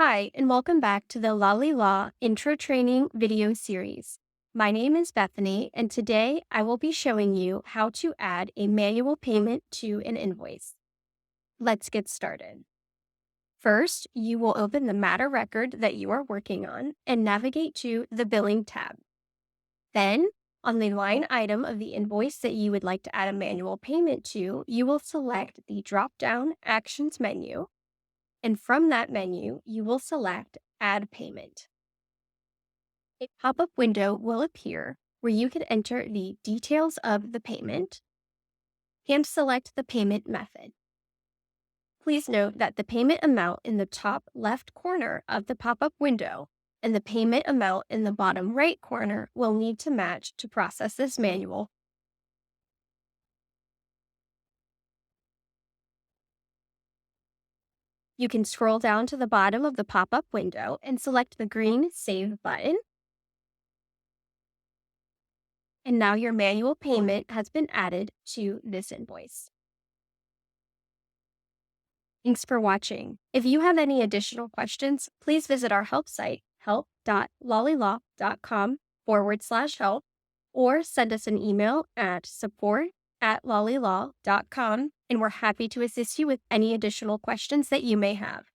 Hi, and welcome back to the LollyLaw Intro Training video series. My name is Bethany, and today I will be showing you how to add a manual payment to an invoice. Let's get started. First, you will open the matter record that you are working on and navigate to the Billing tab. Then, on the line item of the invoice that you would like to add a manual payment to, you will select the drop-down Actions menu. And from that menu, you will select Add Payment. A pop-up window will appear where you can enter the details of the payment and select the payment method. Please note that the payment amount in the top left corner of the pop-up window and the payment amount in the bottom right corner will need to match to process this manual. You can scroll down to the bottom of the pop-up window and select the green Save button. And now your manual payment has been added to this invoice. Thanks for watching. If you have any additional questions, please visit our help site, help.lollylaw.com/help, or send us an email at support@lollylaw.com, and we're happy to assist you with any additional questions that you may have.